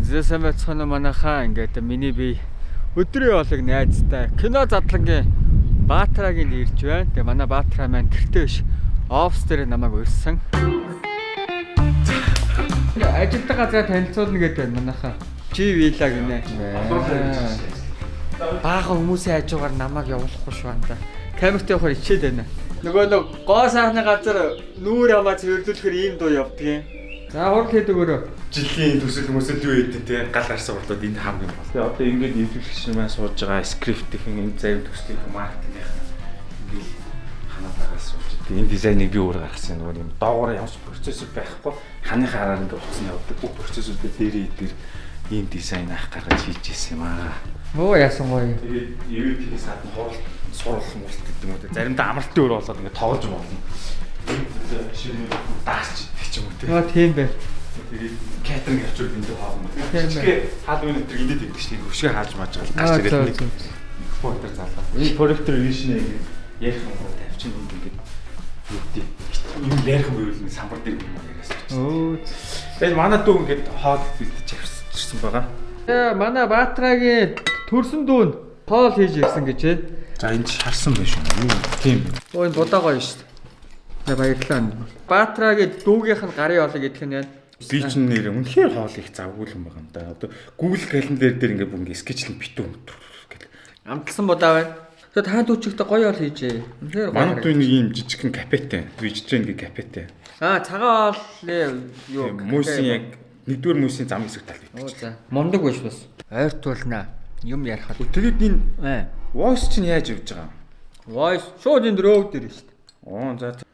Зэсэн бацхан манайхаа ингээд миний бие өдрийн болог найзтай кино задлангийн Баатрагийн ирж байна. Тэгээ манай Баатра маань гэртээ биш офс дээр намайг урьсан. Ажилтны газар танилцуулна гэдэг байна манайхаа. Чи вила гинэ. Бага хүмүүсийн хажуугаар намайг явуулахгүй шүү анда. Камерт явахаар ичээд байна. Нөгөө гоо сайхны газар нүүр хамаа цэвэрлүүлэхээр ийм дуу явдгийн. За хурд хийдэг өөрөө. Жилийн төсөл хүмүүсэд юу хийдэг те гал гарсан борлоод энд хамгийн бол. Тэгээ одоо ингээд нэвтрүүлэгч маань сууж байгаа скриптийн энэ зарим төслийг маркетинг ингээд ханаа гаргаж сууж. Тэгээ энэ дизайныг би өөр гаргасан нөгөө юм доогоор ямар ч процессор байхгүй ханы хараар ингээд утасны явдаг бүх процессорууд дээрээ дээр ийм дизайн ах гаргаж хийж ирсэн юм аа. Оо яасан гоё. Тэгээд евэтийн саад нь хурал сурал муулт гэдэг юм уу те заримдаа амралтын өөр болоод ингээд тоглож болно. Шинэ даасч идэх юм уу те. Аа тийм бай. Тэгээд катеринг авчвал энэ хаална. Тэгэхээр хаал үн өтер ингээд идэх чинь хөшгөө хаалж мааж байгаа гарч ирээд нэг проектор залгаа. Энэ проектор вишнэ ярих юм уу тавьчих юм ингээд юутэй. Юм ярих юм бол самбар дээр юм яриасан. Оо. Тэгээд манай дүү ингээд хоол бэлдэж авчихсан байгаа. Тэгээ манай Баатрагийн төрсөн дүүн хоол хийж ирсэн гэж байна. За энэ харсан байх шүү. Юу тийм. Оо энэ будаа гоё шүү дээ. Баярлалаа. Баатрагийн дүүгийнх нь гарын хоолыг идэх нь байна. Би ч нэр үнэхээр хоол их завгүй юм байгаа юм да. Одоо Google календар дээр ингээд бүр ингээд скетчлэн битүү гэл. Амталсан будаа байна. Тэгээд хаан дүүчигтэй гоё хоол хийжээ. Үнэхээр гоё. Манай дүү нэг юм жижигхэн кафетэй. Вежитариан кафетэй. Аа цагаан хоол юу мөсийн яг нэгдүгээр мөсийн зам хэсэг талд битгий. Оо за. Мундаг биш бас. Ойртуулнаа. Юм ярихад. Тэгээд энэ voice чинь яаж явж байгаа? Voice шууд энэ рөө дээр шүү дээ. Оо за.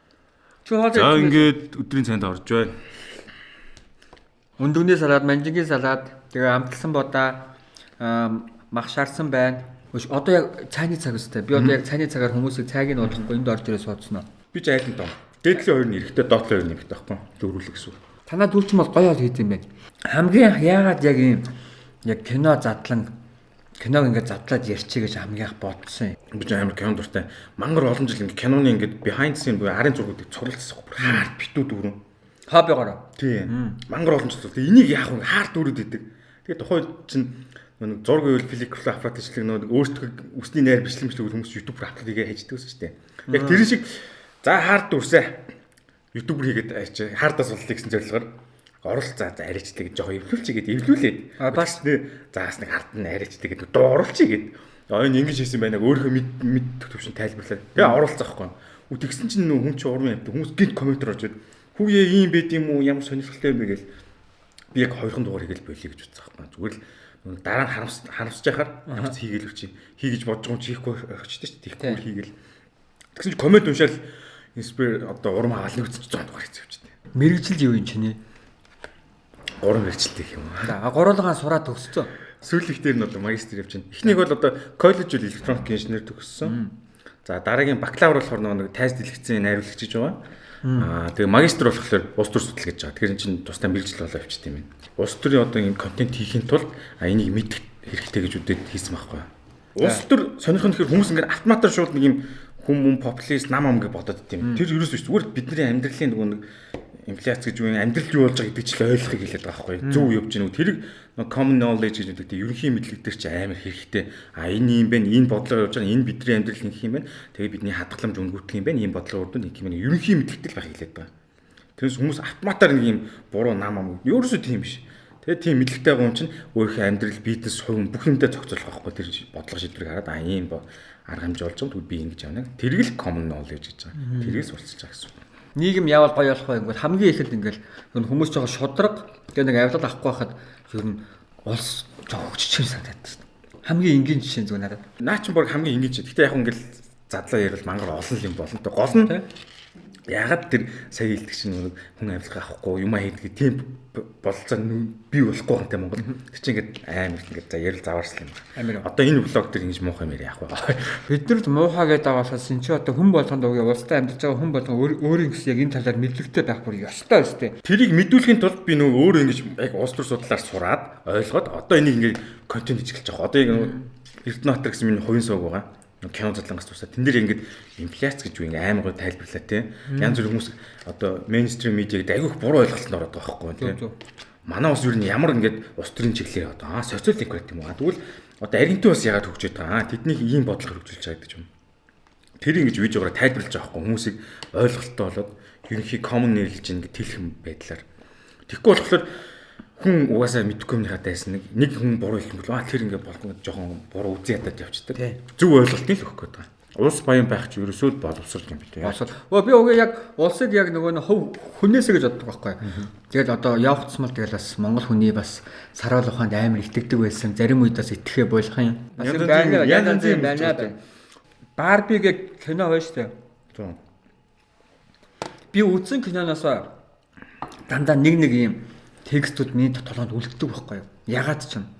Чи хоол За ингээд өдрийн цайнд орж байна. Өндөгний салаад, манжингийн салаад, тэгээ амталсан будаа, мах шаарсан байна. Одоо яг цайны цаг өстэй. Би одоо яг цайны цагаар хүмүүсийг цайг нь уулахгүй энд орж ирээ суудсан уу? Би ч айлын том. Дээдлийн 2 нь эрэхтэй, доотлын 2 нь эрэхтэй байхгүй. Дөрвөлэг гэсэн. Танаа дүүрчин бол гоё хоол хийд юм байна. Хамгийн яагаад яг ийм яг кино задлан киног ингээд задлаад ярьчих гэж хамгийн их бодсон юм. Би ч амар кино дуртай. Мангар олон жил ингээд киноны ингээд behind scene буюу арын зургуудыг цуглуулсан байхгүй. Хаард битүү дүүрэн. Хоббигоор. Тийм. Мангар олон жил. Энийг яах вэ? Хаард дүүрүүд идэг. Тэгээ тухайн чинь нэг зураг үйл филикл аппарат ишлэг нэг өөртөө үсний найр бичлэмжлэг хүмүүс YouTube апплод хийгээ хайждаг гэсэн шүү дээ. Яг тэр шиг за хаард дүүрсэ. YouTube хийгээд ачаа хаардаас боллоо гэсэн зорилгоор оролцоо за арайчдаг гэж жоохон эвлүүлчих гээд эвлүүлээд бас заас нэг хард нь арайчдаг гэдэг дуу оруулчих гээд энэ ингэж хийсэн байна өөрөө мэд төвшин тайлбарлаад тэгээ оруулцах байхгүй. Тэгсэн чинь нөө хүн чинь урам явдаг хүмүүс гинт комментор орж ирээд хүүе ийм байд юм уу ямар сонирхолтой юм бэ гээл би яг 2хан дугаар хийгээл болиё гэж бодсон байхгүй. Зүгээр л дараа нь харамсаж яхаар явц хийгээл чи хийгэж бодож байгаа юм чи хийхгүй очтой шүү дээ тийхгүй хийгээл тэгсэн чи коммент уншаал инспир одоо урам хаал нэг 100 дугаар хийчихвчтэй. Мэргэжил юу юм чиний? 3 мэргэжилтэй юм аа. За гурвангаа сураад төгссөн. Сүүлийнх дээр нь одоо магистр явж байна. Эхнийг бол одоо коллеж үл электроник инженер төгссөн. За дараагийн бакалавр болохоор нэг тайз дэлгэцийн найруулагч гэж байгаа. Тэгээ магистр болохоор улс төр судлал гэж байгаа. Тэгэхээр чинь тусдаа мэргэжил болоо явчихт юм байна. Улс төрийн одоо ийм контент хийхин тулд энийг мэдэх хэрэгтэй гэж үдээд хийсэн байхгүй. Улс төр сонирхох нь хүмүүс ингээд автоматар шууд нэг юм хүм популист нам ам гэж бодоод идэв. Тэр юу ч зүгээр бидний амьдралын нөгөө нэг инфляц гэж юу амьдрал юу болж байгаа гэдэг чинь ойлгохыг хэлээд байгаа байхгүй. Зөв явж гинүү. Тэр common knowledge гэж үүдэг. Ерөнхий мэдлэг дээр чи амар хэрэгтэй. Энэ юм байна. Энэ бодлого явж байгаа. Энэ бидний амьдрал нэг юм байна. Тэгээ бидний хадгаламж өнгөтгөх юм байна. Энэ бодлого урд нь нэг юм байна. Ерөнхий мэдлэгтэй л байх хэлээд байгаа. Тэрс хүмүүс автоматар нэг юм буруу нам ам. Ерөөсөө тийм биш. Тэгээ тийм мэдлэгтэй байгаа юм чинь өөрийнхөө амьдрал, бизнес, хувь бүх юмдаа зохицуулах байхгүй. Тэр бодлого шийдвэрийг хараад ийм арга хэмжээ болж байгаа. Би ингэж явна. Тэргэл common knowledge гэж байгаа. Тэргээс суралцж байгаа гэсэн. Нийгэм яавал гоё болох вэ гэвэл хамгийн ихэд ингээл хүмүүс жоо шудраг тэгээ нэг авилал авахгүй байхад ер нь улс жоо хөгжиж санагдаад байна. Хамгийн энгийн жишээ зүгээр надад. Наа чи бүр хамгийн энгийн жишээ. Гэтэ яг ингээл задлаа ярил мангар олон юм болно. Тэ гол нь ягаад тэр сая хэлдэг чинь хүн авилга авахгүй юм хийдэг тийм бололцоо бий болохгүй юм те Монгол. Тэр чинь ингээд амар ингээд за ярил заваарсан юм. Амар. Одоо энэ блог дээр ингэж муухай мэр яах вэ? Биднэрт муухай гэдэг аваасаас энэ чи одоо хүн болгонд уг улстай амьдарч байгаа хүн болгон өөрийн гэсэн яг энэ талаар мэдлэгтэй байх бүр ёстой өстэй. Тэрийг мэдүүлэхийн тулд би нөгөө өөрөө ингэж яг улс төр судлаар сураад ойлгоод одоо энийг ингээд контент хийчихэж байгаа. Одоо яг Эрдэнэтр гэсэн миний хувийн сувг байгаа. Кино задлангаас тусаа тэн дээр ингээд инфляц гэж юу ингээ амар гоо тайлбарлаа тий. Янз бүр хүмүүс одоо мейнстрим медиаг айгүйх буруу ойлголтод ороод байгаа байхгүй тий. манай ус юу н ямар ингээд ус төрийн чиглэлээр одоо социал демократ юм уу. Тэгвэл одоо Аргентин бас яагаад хөгжиж байгаа. Тэднийг ийм бодлого хөгжүүлж байгаа гэдэг юм. Тэр ингэж видеогоор тайлбарлаж байгаа хгүй хүмүүсийг ойлголттой болоод ерөнхий common нэрлэж ингээд тэлхэн байдлаар. Тэгэхгүй болохоор хүн угаасаа мэдэхгүй юмныхаа дайсан нэг хүн буруу хэлсэн бол тэр ингээд болгоо жоохон буруу үзий ядаад явчихдаг. Зөв ойлголтыг л өгөх гээд байгаа. Улс баян байх ч ерөөсөө л боловсрол юм билээ. Би уг яг улсыг яг нөгөө хүнээсэ гэж боддог байхгүй. Тэгээд одоо явах цэцмэл тэгэл бас Монгол хүний бас сараал ухаанд амар итгэдэг байсан. Зарим үед бас итгэхэ болох юм. Бас янз янзын байна. Барбигийн кино байна шүү дээ. Би үзсэн киноноос дандаа нэг ийм текстүүд миний толгойд үлддэг байхгүй юу? Ягаад ч юм.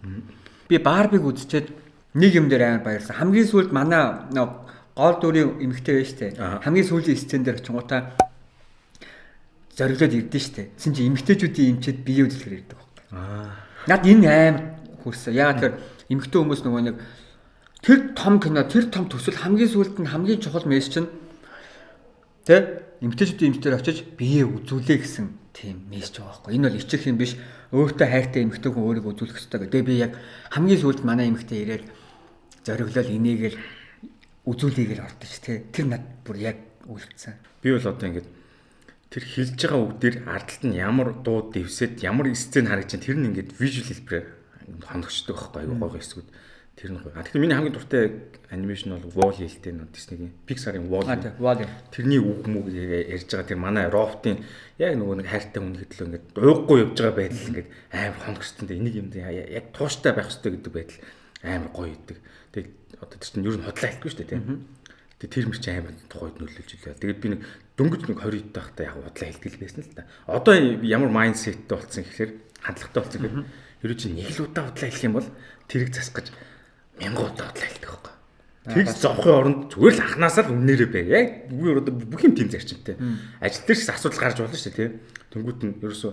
Би Барбиг үзчихэд нэг юм дээр амар баярлсан. Хамгийн сүүлд манай гол дүрийн эмэгтэй байж тээ. Хамгийн сүүлийн сцен дээр очингуудаа зориглоод ирдэ штэ. Тэсэн чи эмэгтэйчүүдийн эмчэд бие үзэлгэр ирдэг байхгүй. Над энэ амар хүрсэн. Яагаад тэгэхээр эмэгтэй хүмүүс нөгөө нэг тэр том кино, тэр том төсөл хамгийн сүүлд нь хамгийн чухал мессеж нь тэ эмэгтэйчүүдийн эмчтэр очиж бие үзүүлээ гэсэн тийм мессеж байгаа байхгүй. Энэ бол ичих юм биш. Өөртөө хайртай эмэгтэй хүн өөрийгөө үзүүлэх хэрэгтэй гэдэг. Би яг хамгийн сүүлд манай эмэгтэй ирээд зориглол энийгээр үзүүлээгээр ордож тий. Тэр над бүр яг үлдсэн. Би бол одоо ингээд тэр хэлж байгаа үгдээр ардталт нь ямар дуу дэвсэд ямар сцен харагдаж тэр нь ингээд visual хэлбэрээр хоногчдөг байхгүй аюу гой эсгүүд тэр нь гоё. Тэгэхээр миний хамгийн дуртай анимашн бол Wall-E хэлтэй нөө Disney-ийн Pixar-ын Wall-E. Тэрний үг мүг ярьж байгаа тэр манай роботын яг нөгөө нэг хайртай хүн гэдлөө ингээд ууггүй явж байгаа байдал ингээд амар хоногчтой. Энийг юм яг тууштай байх хэрэгтэй гэдэг байдал амар гоё идэг. Тэгээд одоо тэр чинь ер нь хотлоо хэлтгүй шүү дээ тийм. Тэгээд тэр мөр чи амар тухайд нөлөөлж илээ. Тэгээд би нэг дөнгөж нэг 20 таахтай яг хотлоо хэлтэл байсан л та. Одоо ямар майндсеттэй болсон гэхээр хандлагатай болсон гэхээр ерөө чи нэг л удаа хотлоо хэлэх юм бол тэрийг засгаж 1000 удаа хотлоо хэлдэг байхгүй. Тэгс зовхын оронд зүгээр л анханасаа л үнээрээ бай. Яг одоо бүх юм тийм зарчимтай. Ажил дээр ч асуудал гарч болно шүү дээ тийм. Дөнгөт нь ерөөсөө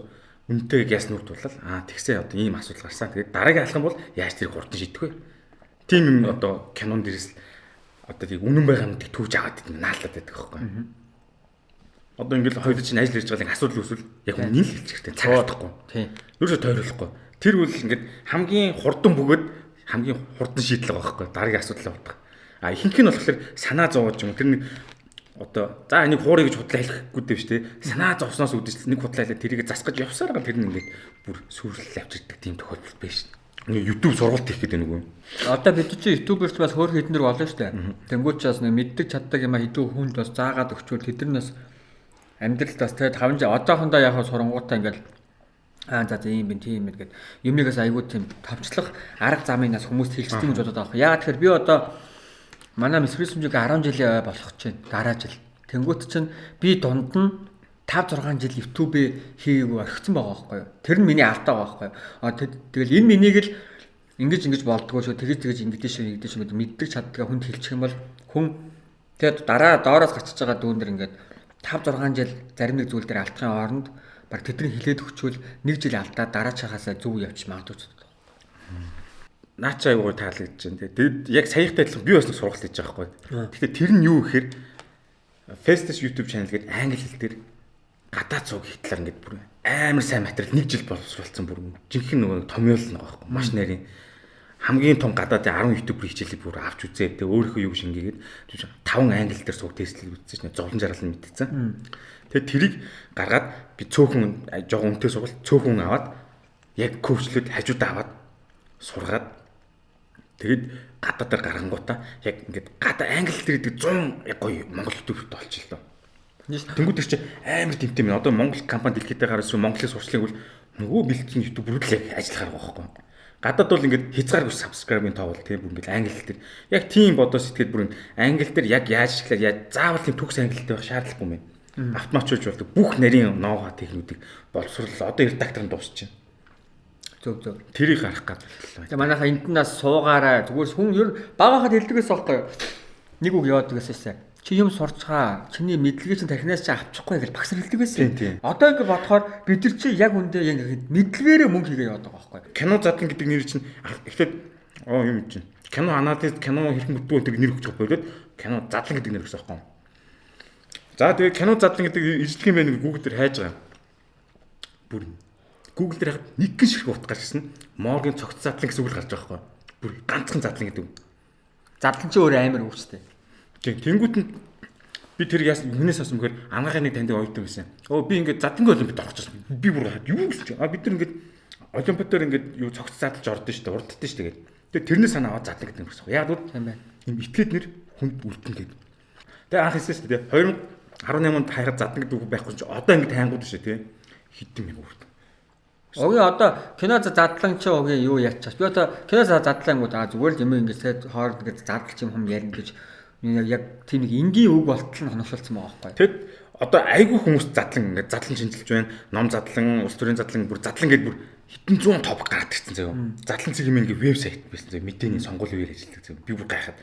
үнтэйг яснууд тулал тэгсээ одоо ийм асуудал гарсан. Тэгээд дараагийн алхам бол яаж тэрийг хурдан шийдэх вэ? Тийм юм одоо кинонд дээрээс одоо тийг үнэн байгаа юм тийг түүж аваад наалтаад байдаг байхгүй. Одоо ингээл хоёул чинь ажил хийж байгаа л асуудал үүсвэл яг үнэн л хэлчих хэрэгтэй. Цагаатахгүй. Тийм. Ерөөсөө тойруулахгүй. Тэр үл ингээд хамгийн хурдан бөгөөд хамгийн хурдан шийдэл байгаа байхгүй. Дараагийн асуудал авах. Ихэнх нь болохоор санаа зовоож юм. Тэр нэг одоо за энийг хуурай гэж худлаа хэлэхгүй дээ шүү дээ. Санаа зовсноос үүдэж нэг худлаа хэлээ тэрийг засгаж явсаар гал тэр нь ингээд бүр сүрлэл авчирдаг тийм тохиолдол байж шин. YouTube сургалт хийх гэдэг нэг юм. Одоо бид чинь YouTube-ээр бас хөөр хэднэр болно шүү дээ. Тэнгүүчээс нэг мэддэг чаддаг юм а хэдэн хүнд бас заагаад өгчвөл тэднээс амьдралд бас тэгээд 5 одоохондоо яг сурангуудаа ингээд за ийм би тийм юм гээд юмнаас айгүй тийм тавчлах арга замынаас хүмүүст хэлцдэг гэж бодоод байгаа. Яагаад тэгэхээр би одоо манай мэсвэрсэмжиг 10 жил болох гэж байна. Дараа жил. Тэнгүүт чинь би дунд нь 5-6 жил YouTube хийгээгүй орхисон байгаа байхгүй юу. Тэр нь миний алдаа байгаа байхгүй юу. Тэгэл энэ минийг л ингэж болдгоо шүү. Тэгэж ингэдэж шүү мэддэг чаддгаа хүнд хэлчих юм бол хүн тэгээд дараа доороос гачиж байгаа дүүн дэр ингээд 5-6 жил зарим нэг зүйл дээр алдахын оронд баг тэдний хилээд өгчвөл нэг жил алдаад дараачаахаасаа зөв явчих магадгүй ч. Наачаа аюугаар таалагдж байна. Тэгээд яг саяхтай адилхан би бас нэг сургалт хийж байгаа байхгүй. Гэхдээ тэр нь юу гэхээр Festus YouTube channel гэдэг англи хэл дээр гадаад цуг хитлэр ингээд бүр амар сайн материал нэг жил боловсруулсан бүр жинхэнэ нөгөө томьёол нэг байхгүй. Маш нарийн хамгийн том гадаадын 10 YouTube хичээлийг бүр авч үзээ. Тэгээ өөрийнхөө юу шингээгээд 5 англи дээр цуг тестлэг үзсэн чинь зовлон жаргал нь мэдчихсэн. Тэгээд тэрийг гаргаад би цөөхөн жоо үнэтэй сургалт цөөхөн аваад яг коучлоод хажуудаа аваад сургаад тэгээд гадаадаар гаргангуудаа яг ингээд гадаа англи дээр гэдэг 100 яг гоё монгол YouTube болчихлоо. Тэнгүүд чи амар тэмтэй минь одоо Монгол компани дэлхийдээ гарсан Монголын сурчлыг бол нөгөө бэлтгэн YouTube бүрэл яг ажиллахаар байгаа байхгүй. Гадаад бол ингээд хязгааргүй subscribe-ийн тоо бол тийм ингээд англи дээр яг тийм бодоо сэтгэл бүр англи дээр яг яаж ажиллах яаж заавал тийм төгс англитэй байх шаардлагагүй юм. Автоматжуулж болдог бүх нарийн ноого техникүүдийг боловсруулал одоо редакторын дуусч байна. Зөв. Тэрийг гарах гэдэг. Тэгээ манайхаа энтнээс суугаараа зүгээр хүн ер багахад хэлдэгээс байхгүй. Нэг үг яваад байгаасаа чи юм сурцгаа чиний мэдлэгийг чинь тархинаас чи авчихгүй гэж багсар хэлдэг байсан. Одоо ингэ бодохоор бид нар чи яг үндэ яг мэдлэгээрээ мөнгө хийгээ яваад байгаа байхгүй. Кино задлан гэдэг нэр чинь эхлээд юм чинь. Кино анализ кино хэрхэн бүтүүлдэг нэр өгч байгаа болоод кино задлан гэдэг нэр өгсөн байхгүй. За тэгээ кино задлан гэдэг ижлэх юм байна Google дээр хайж байгаа. Бүр Google дээр хахад нэг гин ширхэг утга гарч ирсэн. Моргийн цогц задлан гэсэн үг л гарч байгаа байхгүй. Бүр ганцхан задлан гэдэг үг. Задлан чи өөр амар өвчтэй. Тийм тэнгуут нь би тэр яас хүнээс асуусан бэхээр ангаахын нэг танд оюутан байсан. Би ингээд задлангийн олимпиад орчихсон. Би бүр юу гэж бид нар ингээд олимпиадаар ингээд юу цогц задлж ордон шүү дээ. Урддсан шүү дээ. Тэгээ тэрнээс санаа аваад задлан гэдэг юм байна. Яг л тийм байна. Им итгэд нэр хүнд үлдэн гэдэг. Тэгээ анх хэлсэн шүү дээ. 2018 онд хайраад задлан гэдэг үг байхгүй ч одоо ингээд тайнгууд шүү дээ. Хитэн мянга үрд. Огийн одоо кино задлан чи огийн юу яачаач. Би одоо кино задлангууд зүгээр л юм ингээд хоорд ингээд задлж юм хум ярина гэж яг тийм нэг энгийн үг болтол нь хоногшуулсан байгаа байхгүй. Тэгэд одоо айгүй хүмүүс задлан ингээд задлан шинжилж байна. Ном задлан, улс төрийн задлан бүр задлан гэдэг бүр хэдэн зуун топ гараад ирсэн заяа. Задлан цэг юм ингээд вебсайт байсан заяа. Мэдээний сонгуулийн үеэр ажилладаг заяа. Би бүр гайхаад.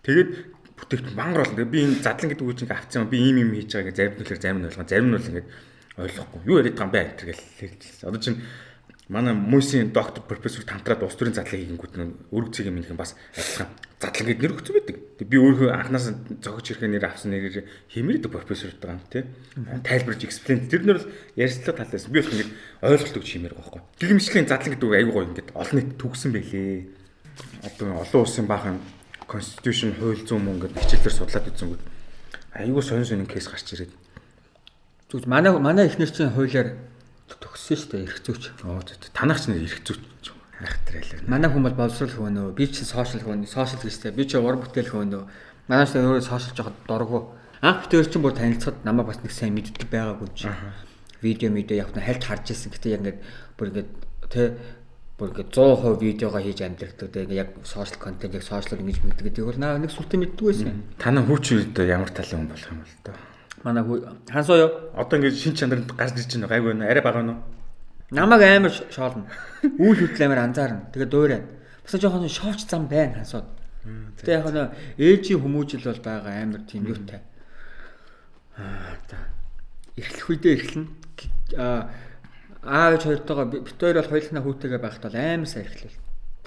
Тэгээд бүтээгт мангар болно. Би энэ задлан гэдэг үг чинь авцсан. Би ийм юм хийж байгаа гэж заримнуулаар зарим нь ойлгоо. Зарим нь бол ингээд ойлгохгүй. Юу яриад байгаа юм бэ гэдэг л хэлчихсэн. Одоо чинь манай мөсийн доктор профессор тамтраад улс төрийн задлан хийгэнгүүт нь өрг цэг юм их бас адилхан задлан гэдэг нэр өгсөн байдаг. Тэг би өөрөө анханаас зогж ирэхээ нэр авсан нэгээр хэмэрдэг профессорд байгаа юм тий. Тайлбарж эксплейн тэр нэр бол ярьцлага талаас би бол ингэ ойлголт өгч хэмээр байгаа байхгүй. Гэгмэшлийн задлан гэдэг үг аягүй гоё ингэ олон нийт төгсөн байлээ. Одоо олон улсын баахан constitution хууль зүйн мөн гэдэг хичээлээр судлаад үзсэнгүүд аягүй сонин кейс гарч ирээд зүг манай эхнэр чинь хуулиар төгссөн шүү дээ эрх зүйч. Танах ч нэр эрх зүйч хайхтрайлаа. Манай хүн бол боловсрол хөөнөө. Би чи сошиал гэжтэй. Би чи ур бүтээл хөөнөө. Манай ч өөрөө сошиал жоохот дургу. Анх тэр чинь бүр танилцахад намайг бас нэг сайн мэддэг байгаагүй чи. Видео явах нь хальт харж ирсэн. Гэтэ яг ингээд бүр ингээд тэ бүр ингээд 100% видеогоо хийж амьдрахдаг. Тэгээ яг сошиал контент яг сошиалор ингэж мэддэг гэдэг бол нэг сүлтэн мэддэг байсан. Танаа хүүчүүд ямар талын хүн болох юм бол тоо. Манай хансуу юу? Одоо ингээд шин чанарт гарч ирж байна гайгүй байна. Арай бага байна уу? Намайг амар шоолно. Үйл хөдлөл амар анзаарна. Тэгээ дуурайна. Бас жоохон шооч зам байна хансууд. Тэгээ яг нөө ээжийн хүмүүжил бол байгаа амар тийм юутай. Эхлэх үедээ эхэлнэ. Аав хоёртойгоо бит хоёр бол хоёулахнаа хүүтэйгээ байхад бол амар сайн эхлэв.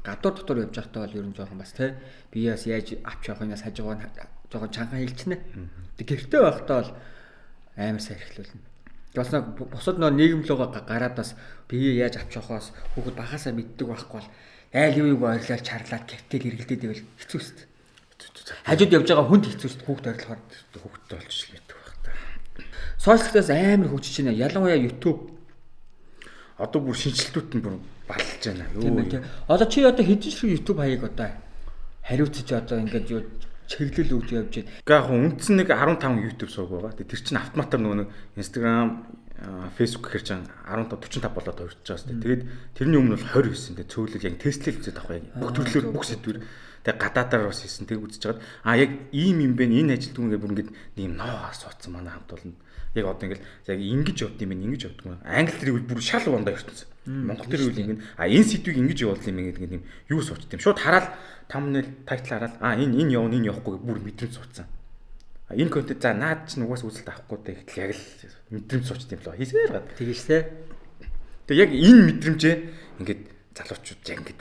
Гадуур дотор явж байхдаа бол ер нь жоохон бас тий. Биеэс яаж авч явах юмас хажуугаар жоохон чанхан хэлчихнэ. Тэг гэртээ байхдаа бол амар сайн эхлүүлнэ. Бас нэг бусад нөө нийгэмлөөгөө гараад бас бие яаж авч явахаас хүүхэд бахаасаа мэддэг байхгүй бол айл юу ойрлал чарлаад гэртэл эргэлдээд байвал хэцүү шүү дээ. Хажууд явж байгаа хүнд хэцүү шүү дээ хүүхэд ойрлохоор хүүхэдтэй олж мэддэг байх та. Сошиалтаас амар хөгжиж байна. Ялангуяа YouTube. Одоо бүр шинжилтүүд нь бүр балж байна. Юу. Одоо чи одоо хэдэн шиг YouTube хаяг одоо хариуцж одоо ингээд юу чиглэл өгч явж байна. Яг үндсэн нэг 15 YouTube сууг байгаа. Тэр чинь автоматар нөгөө Instagram, Facebook гэхэр чинь 15 45 болоод хувирч байгаа шүү дээ. Тэгээд тэрний өмнө бол 20 байсан. Тэгээд цөөлөг яг тестлэл үзээд авах яг бүх төрлөөр бүх сэдвэр тэгээд гадаадаар бас хийсэн. Тэг үзэж чагаад яг ийм юм бэ энэ ажилтг ингээд бүр ингээд нэг юм ноо суудсан манай хамт болно. Яг одоо ингээд яг ингэж явд юм байна, ингэж явдаг юм. Англи тэрийг бүр шал ундаа ертөнц. Монгол тэрийг ингээд энэ сэдвийг ингэж явуулсан юм гэдэг юм юу суучт юм. Шууд хараад thumbnail title хараад энэ явна энэ явахгүй бүр мэдрэмж суудсан. Энэ контент за наад ч нугаас үзэлт авахгүй дэ гэтэл яг л мэдрэмж суучт юм лөө. Хийсээр гад. Тэгэж тэ. Тэг яг энэ мэдрэмжээ ингээд залуучууд яг ингээд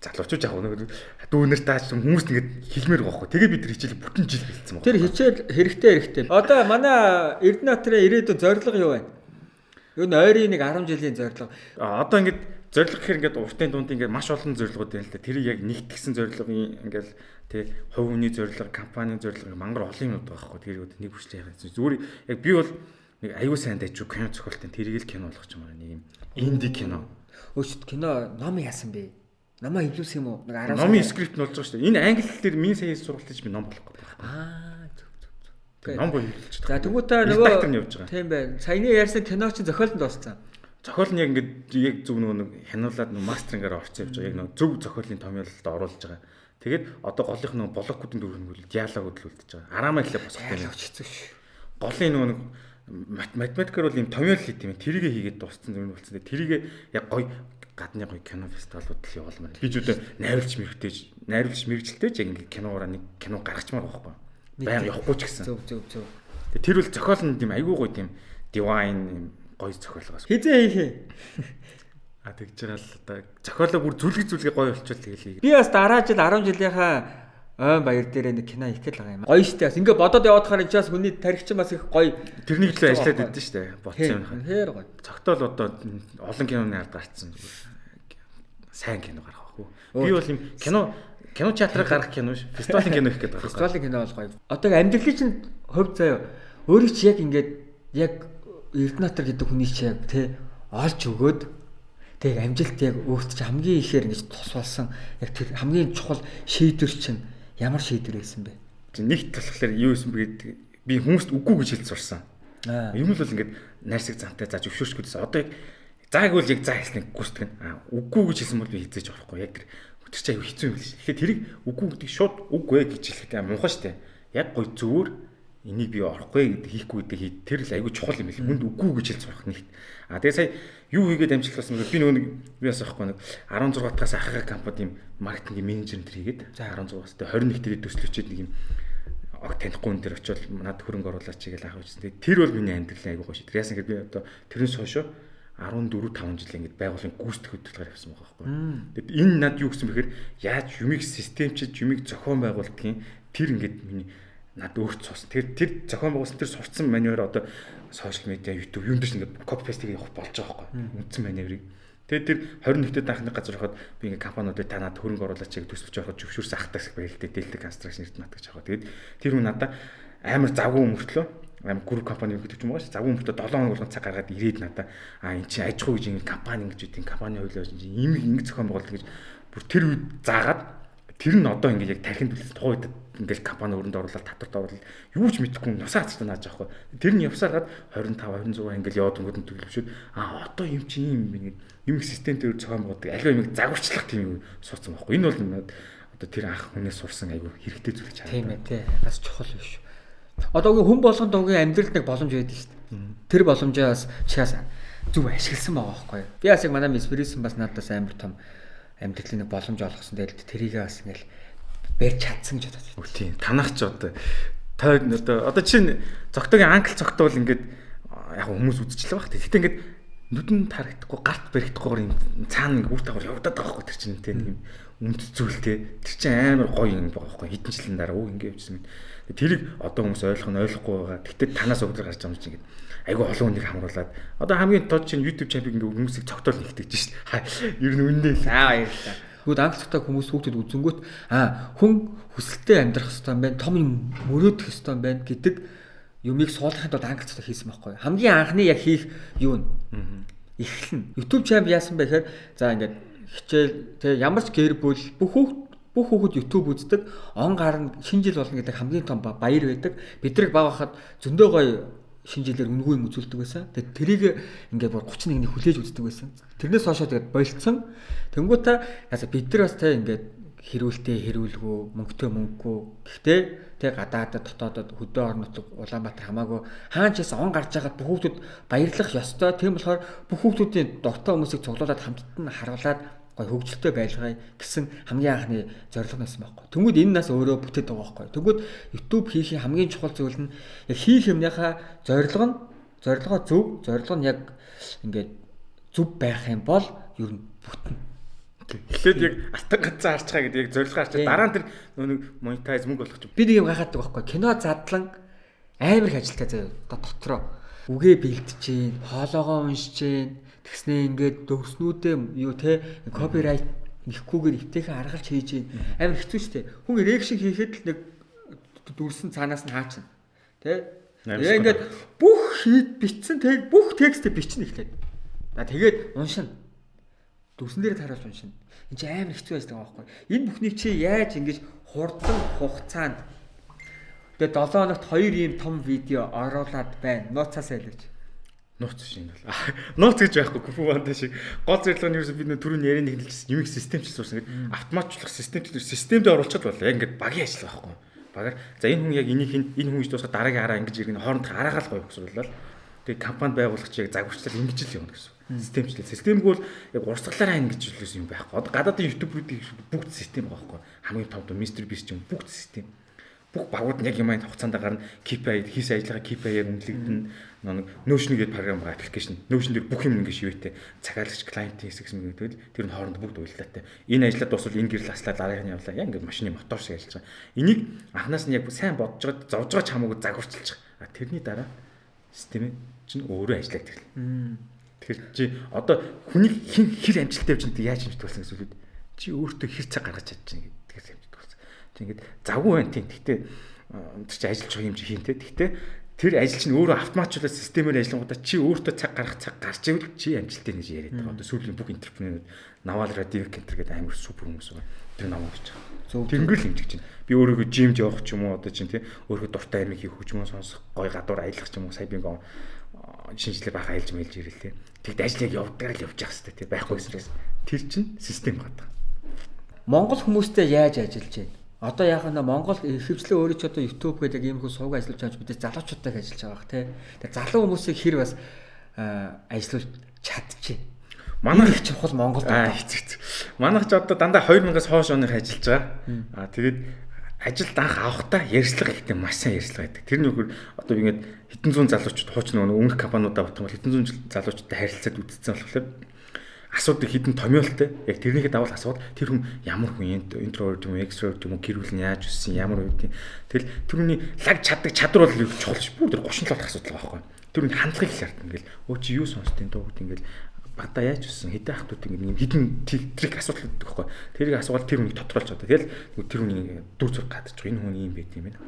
залуучууд яг нэг дүүнэр таач хүмүүс ингээд хэлмээр байгаа хгүй. Тэгээ бид нар хичээл бүтэн жил хэлсэн байна. Тэр хичээл хэрэгтэй. Одоо манай Эрдэнэтрийн ирээдүйн зорилго юу вэ? Юу н ойрын нэг 10 жилийн зорилго. Одоо ингээд зорилго гэхээр ингээд уртын дунд ингээд маш олон зорилгууд байна л да. Тэрийг яг нэгтгэсэн зорилгын ингээд тий хувь хүний зорилго, компанийн зорилго мангар олон юмуд байгаа хгүй. Тэрийг нэг хүчлээ яах юм. Зүгээр яг би бол нэг аюу сайн дайчуу кино зохиолтын тэрийг л кино болгож байгаа нэг юм инди кино. Өөчт кино ном яасан бэ? Намаа хэлүүлсэн юм уу? Нэг 10 номын скрипт нь болж байгаа шүү дээ. Энэ англи хэлээр минь сая сургалтын би ном болохгүй байна. Зөв. Ном боо хэлүүлж байгаа. За тэгвэл нөгөө тийм байна. Саяны ярьсан кино чинь зохиолтод дууссан. Зохиол нь яг ингээд яг зөв нэг хянуулаад нэг мастерингаар орсон явж байгаа. Яг нэг зөв зохиолын томьёололд оруулж байгаа. Тэгээд одоо голынх нь блокуудын дөрвөн диалог хөдөлгөлдөж байгаа. Араамаа хэлээ босгох юм хэцүү ш. Голын нөгөө математикаар бол юм томьёол хийх юм. Тэрийг хийгээд дууссан юм болсон. Тэрийг яг гоё гадны гоё кино фестивалууд л явуулмаар. Би ч үдэ найруулж мэрэгжилтэй яг ингээд киногоор нэг кино гаргачмаар байхгүй. Баян явахгүй ч гэсэн. Зөв. Тэр бол зохиол нь тийм айгүй гоё тийм divine гоё зохиолгоос. Хизээ хийхээ. Тэгж байгаа л одоо зохиолоо бүр зүлэг гоё болчихвол тэгэл хий. Би бас дараа жил 10 жилийнхаа ой баяр дээр нэг кино их гэл байгаа юм. Гоё штэ. Ингээ бодоод яваад хаар энэ ч бас хүний тархич бас их гоё. Тэрний төлөө ажиллаад байдсан штэ. Бодсон юм хаа. Тэр гоё. Цогтол одоо олон киноны ард гарцсан. Сайн кино гарах байхгүй. Би бол юм кино театрыг гарах кино ш. Фестивалийн кино их гэдэг байна. Фестивалийн кино бол гоё. Одоо амьдралын чинь хувь заяа өөрөө чи яг ингээд яг Эрдэнэтэр гэдэг хүний чи яг тий олж өгөөд тэг амжилт яг өөрт чи хамгийн ихээр ингэж тус болсон яг тэр хамгийн чухал шийдвэр чинь ямар шийдвэр байсан бэ? Нэгт болохоор юу байсан бэ гэдэг би хүмүүст үгүй гэж хэлж сурсан. Юм л бол ингээд найрсаг замтай зааж өвшөөрчгүүдээс одоо яг зааг бол яг заа хэлснэг гүйцэтгэв. Үгүй гэж хэлсэн бол би хизээж орохгүй. Яг тэр өтөр чи аюу хэцүү юм биш. Тэгэхээр тэрийг үгүй гэдэг шууд үгүй гэж хэлэхдээ мунхаа штэ. Яг гой зөвөр энийг би орохгүй гэдэг хийхгүй гэдэг тэр л аюу чухал юм бэл. Хүнд үгүй гэж хэлж сурах нэгт. Тэгээ сая юу хийгээд амжилт болсон бэ? Би нөгөө би бас аахгүй нэг 16 тагаас ахаа компанид юм маркетингийн менежер энэ хийгээд 16-аас тэгээ 21 дээр төслөчөөд нэг юм танихгүй энэ төр очиод надад хөрөнгө оруулаач гэж аах үзсэн. Тэр бол миний амьдралын аюу гоё шийдвэр. Яасан гэвэл би одоо тэрнээс хойшоо 14-5 жил ингэж байгууллагын гүйцэтгэх хөтөлбөр явсан байгаа байхгүй. Тэгэд энэ над юу гэсэн бэхээр яаж юмыг системчилж юмыг зохион байгуулдгийг тэр ингэж миний над өөрт суусан. Тэр зохион байгуулсан тэр сурцсан маневр одоо сошиал медиа, YouTube юм дэш ингэ копи пестийг явах болж байгаа байхгүй. Үндсэн маневрыг. Тэгээд тэр 21-д анхны газар хахад би ингэ компаниудад та надад хөрөнгө оруулаач гэж төсөлж явахад зөвшөөрсөн ахтагс барилтад дэлдэг констракшн эрдэнэт гэж байгаа. Тэгээд тэр хүн надад амар завгүй өмөртлөө амар групп компани гэдэг юм байгаа ш. Завгүй өмөртөө 7 хоног болгон цаг гаргаад ирээд надад эн чинь аж ахуй гэж ингэ компани ингэж үтин компани хуулиар ийм ингэ зохион байгуулалт гэж бүр тэр үед заагаад тэр нь одоо ингэ яг тархинд төлөс тухайд ингээл компани өрөнд оруулаад татварт оруулаад юу ч мэдэхгүй нусаа цацтай нааж аахгүй. Тэр нь явсараад 25 26 ингээл яваад өнгөд төлөвшөд одоо юм чи юм ингэ юм систем дээр зохион байгуулдаг аливаа юм загварчлах тийм юм сурцсан байхгүй. Энэ бол одоо тэр анх хүнээс сурсан айгүй хэрэгтэй зүйл гэж харагдав. Тийм ээ тий. Бас чухал биш. Одоо хүн болгонд огийн амьдралд нэг боломж байдаг шүү дээ. Тэр боломжоос чигаас зөв ашигласан байгаа байхгүй. Би бас яг манай Мисперисэн бас надаас амар том амьдралын нэг боломж олгосон. Тэгэл тэрийгээ бас ингээл барьж чадсан гэж бодож байна. Тийм. Танах ч одоо чинь цогтойгийн англ цогтой бол ингээд яг хүмүүс үзчихлээ баг. Тэгтээ ингээд нүдэнд харагдахгүй гарт баригдахгүйгээр юм цаана ингээд үр дагавар явагдаад байгаа байхгүй тэр чинь тийм үнд зүйлтэй. Тэр чинь амар гоё юм байгаа байхгүй. Хэдэн жилийн дараа ингээд явжсэн. Тэрийг одоо хүмүүс ойлгохгүй байгаа. Тэгтээ танаас өгдөр гарч байгаа юм чинь ингээд айгүй олон хүнийг хамруулад одоо хамгийн тод чинь YouTube channel ингээд хүмүүсийг цогтоол нэгтгэж шít. Ер нь үнэндээ л баярлалаа. Тэгвэл анх цагтаа хүмүүс хүүхдэд үзэнгүүт хүн хүсэлтэд амьдрах хэрэгтэй юм байна. Том юм мөрөөдөх хэрэгтэй юм байна гэдэг юмыг суулгахын тулд анх цагтаа хийсэн байхгүй. Хамгийн анхны яг хийх юу нь эхлэн. YouTube channel яасан бэ гэхээр за ингээд хичээл тэг ямар ч гэр бүл бүх хүүхэд YouTube үздэг, он гарна шинэ жил болно гэдэг хамгийн том баяр байдаг. Бидрэг баг хахад зөндөө гоё шинэ жилээр үнгүй юм үзүүлдэг байсан. Тэгээд тэрийг ингээд бүр 31-ний хүлээж үздэг байсан. Тэрнээс хойшоо тэгээд болцсон. Тэнгүүтээ бид нар бас тэ ингээд хэрүүлтэй хэрүүлгүй, мөнгөтэй мөнгөгүй. Гэхдээ тэг гадаадад дотоодод хөдөө орон нутаг Улаанбаатар хамаагүй хаан ч гэсэн он гарч байгаад бүх хүүхдүүд баярлах ёстой. Тийм болохоор бүх хүүхдүүдийн дуртай хүмүүсийг цуглуулад хамтд нь харуулад хөгжилтэй байлгая гэсэн хамгийн анхны зорилго нэсэн байхгүй. Тэнгүүд энэ нас өөрөө бүтээд байгаа байхгүй. Тэнгүүд YouTube хийхин хамгийн чухал зүйл нь яг хийх юмныхаа зорилгоо зорилго нь яг ингээд зөв байх юм бол ер нь бүтэн. Эхлээд яг алтан ганцаа харцгаа гэдэг яг зорилгоо харчаад дараа нь тэр нэг монетайз мөнгө болох юм. Би нэг юм гахаадаг байхгүй. Кино задлан амар их ажилтаа заяа дотроо. Үгээ бэлтжиж, хоолоогоо уншиж, тэгснээ ингээд дөрснүүдээ юу те копирайт нэхгүйгээр ивтэйхэн аргалж хийж амар хэцүү шттэ. Хүн реакшн хийхэд л нэг дүрсэн цаанаас нь хаачна. Тэ? Тэгээ ингээд бүх бичсэн бүх текстээ бичнэ эхлээд. Тэгээд уншина. Дүрсэн дээр таруулж уншина. Энд чи амар хэцүү байж байгаа байхгүй. Энэ бүхнийг чи яаж ингэж хурдан хугацаанд тэгээд 7 хоногт 2 ийм том видео оруулаад байна. Нууцаас айлгаж. Нууц шиг юм бол. Нууц гэж байхгүй Куфу Ванда шиг гол зорилго нь юу вэ? Бид нэ түрүүний ярианы хэлсэн юмыг системчилж сурсан гэдэг автоматчлах системд оруулчихад бол яг ингээд багийн ажил байхгүй. Багаар за энэ хүн яг энэ хүн гэж дуусгаад дараагийн араа ингэж иргэн хоорондох араагаал гоё хөсрүүлээ. Тэгээд компани байгуулагч яг загварчлал ингэж л явна гэсэн. Системчлээ. Системг бол яг урсгалаараа ингэж хэлсэн юм байхгүй. Одоо гадаадын YouTube-уудын бүгд систем байгаа байхгүй. Хамгийн том Mr Beast юм бүгд систем. бүх багууд яг юм хугацаанд гарна KPI хийсэн ажиллагаа KPI-аар үнэлэгдэнэ. Нэг Notion гэдэг програм байгаа аппликейшн. Notion дээр бүх юм ингэ шивэтэй цагаалагч клиентийн хэсэг юм гэдэг тэр нь хооронд бүгд уялдаатай. Энэ ажлаа дуусвал энэ гэрэл аслаа дараагын явлаа. Яг ингэ машины мотор шиг ажиллаж байгаа. Энийг анханаас нь яг сайн бодож байгаа зовж байгаа чамаагүй загварчилж байгаа. Тэрний дараа систем чинь өөрөө ажиллаад ирлээ. Тэгэхээр чи одоо хүнийг хэр амжилттай явж байгаа яаж хэмждэг болсон гэсэн үг. Чи өөртөө хэр цаг гаргаж чадчих юм гэдгээр хэмждэг болсон. Чи ингээд завгүй байна тийм. Гэхдээ тэр чи ажиллаж байгаа юм чи хийн те. Гэхдээ тэр ажил чинь өөрөө автоматжуулаад системээр ажиллангуудаа чи өөртөө цаг гарч ивэл чи амжилттай гэж яриад байгаа. Одоо сүүлийн бүх энтерпренерүүд Naval Radivik Center гэдэг амар супер хүмүүс байгаа. Тэр намайг гэж байгаа. Тэнгэрл хэмжиж чинь. Би өөрийгөө жимд явах ч юм уу одоо чинь тий өөрийгөө дуртай амиг хийх хүчмөө сонсох, гой гадуур аялах ч юм уу сая би шинжлэх баха айлж мэлж ирэл тий. Тэгэд ажлыг явдаг л явж явах хэрэгтэй тий байхгүй эсрээс. Тэр чинь систем гадаг. Монгол хүмүүстэй яаж ажиллаж байна? Одоо яг нь Монгол ихэвчлэн өөрөө ч одоо YouTube гэдэг ийм их сувг ажиллаж байгаа бид залуучуудтай ажиллаж байгаа тий. Тэгээ залуу хүмүүсийг хэр бас ажиллуулж чадчих. Манай их чухал Монголд хэцүү. Манайх ч одоо дандаа 2000-аас хойш оных ажиллаж байгаа. Тэгээд ажилд анх авахтаа ярьцлага ихтэй маш сайн ярьцлага байдаг. Тэр нөхөр одоо би ингээд хэдэн зуун залуучууд хууч нөгөө өмнөх компаниудаа батсан бол хэдэн зуун залуучуудтай харилцаад үзсэн болохоор асуудаг хідэн томьёолтой яг тэрнийхээ давал асууд тэр хүн ямар хүн интроверт юм экстроверт юм гэр бүл нь яаж өссөн ямар үед тэгэл тэрний лаг чадвар бол чухал ш бүр тэр 30 болох асуудал байгаа байхгүй. Тэрний хандлагыг шаардна ингээл өө чи юу сонсдیں۔ Дуугд ингээл бата яаж өссөн хэдэн ахтууд ингээд хідэн трик асуудал өгдөг байхгүй. Тэрийг асуувал тэр хүнийг тодорхойлж одоо тэгэл тэр хүний дүр зураг гадаж байгаа энэ хүн ийм байт юм байна.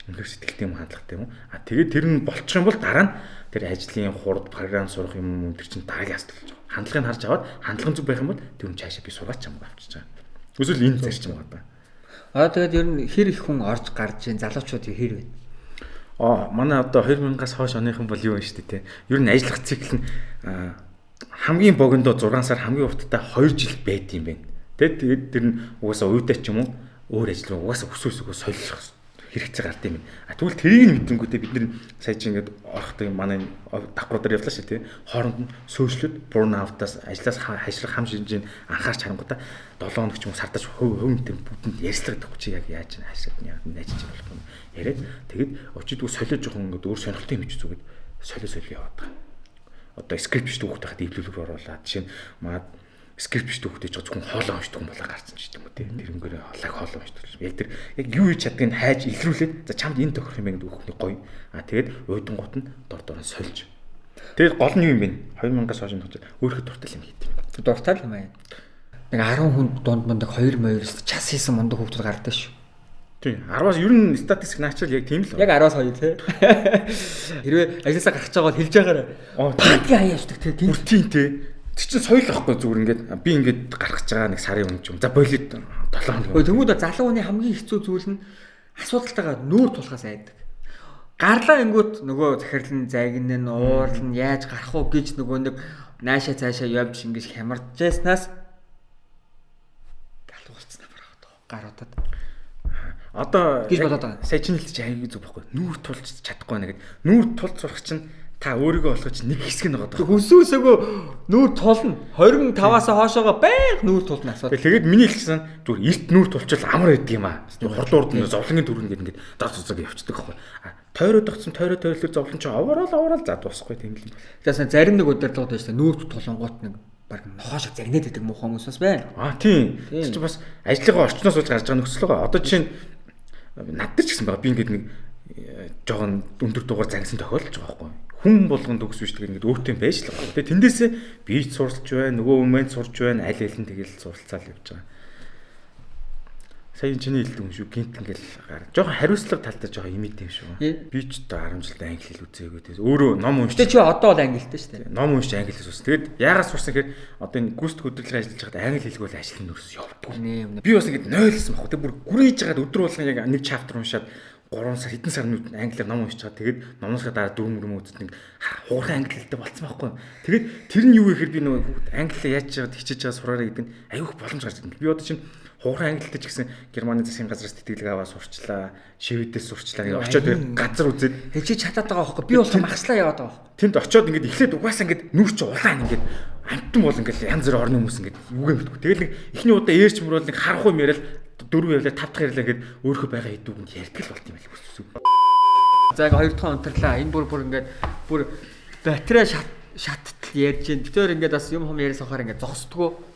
Үнэхээр сэтгэлтэй юм хандлагатай юм. Тэгээд тэр нь болчих юм бол дараа нь тэр ажлын хурд програм сурах юм тэр чинь дараагийн асуудал болж байгаа. Хандлагыг харж аваад хандлага зүг байх юм бол тэр хүн цаашаа би сургаач юм авчиж байгаа. Эсвэл энэ зарчим байгаа. Тэгээд ер нь хэр их хүн орж гарч ийн залуучууд хэр вэ? Манай одоо 2000-аас хойш оныхан бол юу вэ шүү дээ. Ер нь ажиллах цикл нь хамгийн богиндоо 6 сар хамгийн урттай 2 жил байд юм байна. Тэгээд тэр нь угаасаа уйдаа ч юм уу өөр ажил руу угаасаа хүсвэсгөө солих хэрэгцээ гард юм байна. Тэгвэл тэрийг мэдэнгүүтээ бид нэр сая чи ингээд орохтой манай давхруудаар явлаа шүү тий. Хооронд нь сөөжлөд бурнаавтаас ажлаас хашрах хам шинжийн анхаарч харангуудаа 7 хоног ч юм уу сардаж хөвөнтэй бүтэнд ярьцлагдаг чи яг яаж хашраад нь яг найжиж болох юм. Яриад тэгэд очидгүй солио жоохон ингээд өөр сонирхолтой юм чи зүгээд солио яваад байгаа. Одоо скрипт биш дүүхтэй хад эвлүүлэг оруулаад жишээ нь маад скрипт биш дүүхтэй зөвхөн хоолоо уншдаг юм болоо гарсан ч юм уу тийм тэрнгээрээ хоолоо уншдаг. Яг тэр яг юу хийж чаддгийг хайж илрүүлээд за чамд энэ тохирох юм байна гэдэг үхний гоё. Тэгээд уйдангууд нь дор сольж. Тэгээд гол нь юу юм бэ? 2000-аас хойш өөрийнхөө дуртай юм хийдэг. Дуртай юм аа. Нэг 10 хүн дунд манд 2-2-с час хийсэн мундаг хүмүүс гардаг шүү. Тийм 10-аас ер нь статистик наачвал яг тийм л байна. Яг 10-аас 2 тий. Хэрвээ ажлаасаа гарч байгаа бол хэлж байгаарай. Пати аяаждаг тий. Бүр тийм тий. Тэг чи соёл ахгүй зүгээр ингээд би ингээд гарах гэж байгаа нэг сарын өмнө ч юм. За болид 7 хоног. Тэнгүүд залуу хүний хамгийн хэцүү зүйл нь асуудалтайгаа нүүр тулахаас айдаг. Гарлаа ингүүт нөгөө захирлын загнан уурлан яаж гарах уу гэж нөгөө нэг наашаа цаашаа явж ингэж хямарж яснаас галуулцсан гаруудад. Одоо гэж болоод байгаа. Сая чинь л чи аягүй зүг байхгүй. Нүүр тулж чадахгүй нэ гэд. Нүүр тулж сурах чинь та өөрийгөө болгож нэг хэсэг нь байгаа. Хүсүүсээгөө нүүр тулна. 25-аас хоошоогоо байнга нүүр тулна асуудал. Тэгээд миний хэлсэн зүгээр эрт нүүр тулчвал амар байдаг юм аа. Хурдуурд нь зовлонгийн дөрөв ингээд дор цуцаг явцдаг байхгүй. Тойроод огцсон тойроо тойрлог зовлон чи овоорол за дуусахгүй тийм л юм. Тэгээс зарим нэг удирдлагууд байж та нүүр тулангууд нэг баг нохоо шиг загнаад идэг муу хүмүүс бас байна. Тийм. Тэр чинь бас ажлынхаа орчноос болж гарч байгаа нөхцөл байгаа. Одоо жишээ нь над дээр ч гэсэн байгаа. Би ингээд нэг жоохон өндөр дугаар зангасан тохиолдож байгаа байхгүй. Хүн болгонд төгс биш тэгээд ингээд өөртөө байж л байгаа. Тэгээд тэндээсээ бийж сурч байна, нөгөө өмнө сурч байна, аль аль нь тэгэл суралцаал явж байгаа. Сая чиний хэлдэг юм шүү. Гинт ингээл гараа. Жоохон хариуцлага талтай жоохон имид юм шүү. Би ч одоо 10 жилд англи хэл үзээгүй тийм. Өөрөө ном уншиж. Тэ чи одоо бол англитэй шүү дээ. Ном уншиж англи хэл сурсан. Тэгээд яагаад сурсан гэхээр одоо энэ гүйцэтгэх хөдөлгөөн ажиллаж байхад англи хэлгүй бол ажлын нөрс явдаггүй. Би бас ингэж нойлсон байхгүй. Тэгээд бүр гүрийж байгаад өдөр болгон яг нэг чаптер уншаад 3 сар хэдэн сар англиар ном уншиж байгаа. Тэгээд номноосоо дараа 4 мөрөд нэг хуурай англи хэлтэй болцсон байхгүй. Тэгээд тэр нь юу вэ гэхээр би нөгөө англиар яаж чаад хичээж байгаа сураарай гэдэг нь аюух боломж гарч ирсэн. Би одоо чинь хуурай англи хэлтэй ч гэсэн Германы засгийн газраас тэтгэлэг аваа сурчлаа, шивэдээс сурчлаа гэж очиод газар үзээд хэлж чадаад байгаа байхгүй. Би болох магслаа яваад байгаа байхгүй. Тэнд очиод ингээд эхлээд угаасаа ингээд нүүр чи улаан ингээд амтан бол ингээд янз бүр орны хүмүүс ингээд юугээ мэдгүй. Тэгэл нэг эхний удаа ээрч мөрөөл нэг харах юм яриад 4 явлаа 5 дахь ярьлаа ингээд өөрөө байгаа хэдүүгэнд ярьдаг л болт юм байл бүсгүй. За ингээ 2 дахь унтрлаа. Энэ бүр ингээд бүр батарей шаттал ярьж гин. Тэр ингээд бас юм яриас авахаар ингээд зогсдгоо.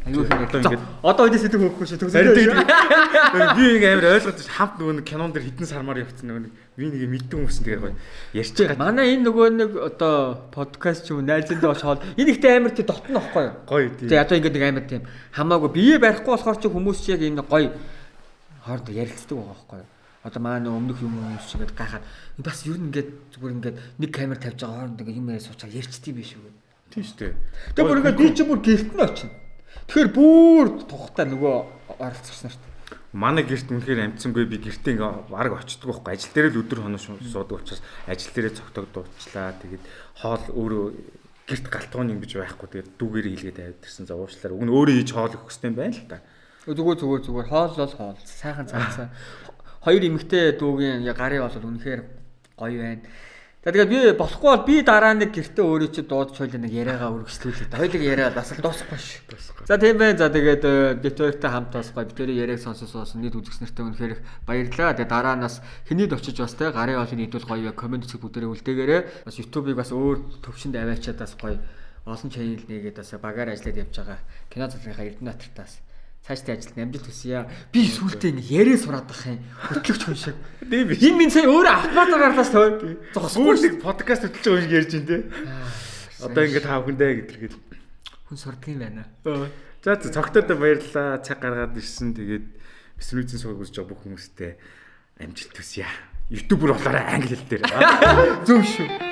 Аюу хэрэг. Одоо өдөөс идэг хөөхгүй шүү. Би ингээ амар ойлгож хамт нөгөө кинон дээр хитэн сармаар явцсан нөгөө би нэг мэддэг хүмүүс тэгээ гоё ярьж байгаа. Манай энэ нөгөө нэг одоо подкаст ч юм найзландаа болж хоол энэ ихтэй амар тий дотно واخхой юу. Гоё тий. Тэгээ одоо ингээ нэг амар тийм хамаагүй бие барихгүй болохоор ч хүмүүс ч яг энэ гоё хоорондоо ярилцдаг байгаа واخхой юу. Одоо манай өмнөх юм хүмүүс ч ингээд гайхаад бас юу ингээд зүгээр ингээд нэг камер тавьж байгаа хоорондоо ингээ юм яриа суучаа ярьчдээ биш үү. Тийм шүү дээ. Тэгээ бүр ингээ би ч бүр гэрт нь очино. Тэгэхээр бүр тухтай нөгөө оролцсон шүү дээ. Манай гэрт үнэхээр амтсангүй би гэртээ ингээ баг очдөг байхгүй. Ажил дээр л өдөр хоноо суудаг учраас ажил дээрээ цогтогдуулчлаа. Тэгээд хоол өөрөө гэрт галтгооны юм гэж байхгүй. Тэгээд дүүгээр хийлгээд авдирсан. За уучлаарай. Уг нь өөрөө хийж хоол өгөх хэрэгтэй юм байна л та. Зүгээр хоол бол хоол. Сайхан цаацаа. Хоёр эмэгтэй дүүгийн гарын бол үнэхээр гоё байна. Тэгээд би болохгүй бол би дараа нэг гэртээ өөрөө чи дуудаж хойлоо нэг яриагаа үргэлжлүүлээ. Хоёулыг яриа бас л дуусахгүй ш. За тийм байна. За тэгээд битүүртэй хамт таасгаа битүүрийн яриаг сонссон нийт үзэгчнэртэй үнэхээр баярлалаа. Тэгээд дараа нас хэнийг очиж бас те гарын олыг нийтүүл гоё комент хэсэг бүгдээрээ үлдээгээрээ бас YouTube-ыг бас өөр төвшөнд аваачаад бас гоё олон чанел нэгээд бас багаар ажиллаад явж байгаа. Кино цалгийнхаа Эрдэнэтартаас цаашдын ажилд амжилт хүсье. Би сүултээ нэг яриа сураад байх юм. Хөтлөгч хүн шиг. Энэ минь сая өөрөө автоматар гарлаас тоо. Зогсгүй нэг подкаст хөтлөж байгаа шиг ярьж байна те. Одоо ингэ тав хүндээ гэдэргээд хүн сурдаг юм байна. За цогтойдоо баярлалаа. Цаг гаргаад ирсэн. Тэгээд бисрүүцэн сууг үзэж байгаа бүх хүмүүстээ амжилт хүсье. YouTube-ээр болоорой англи хэл дээр. Зөв шүү.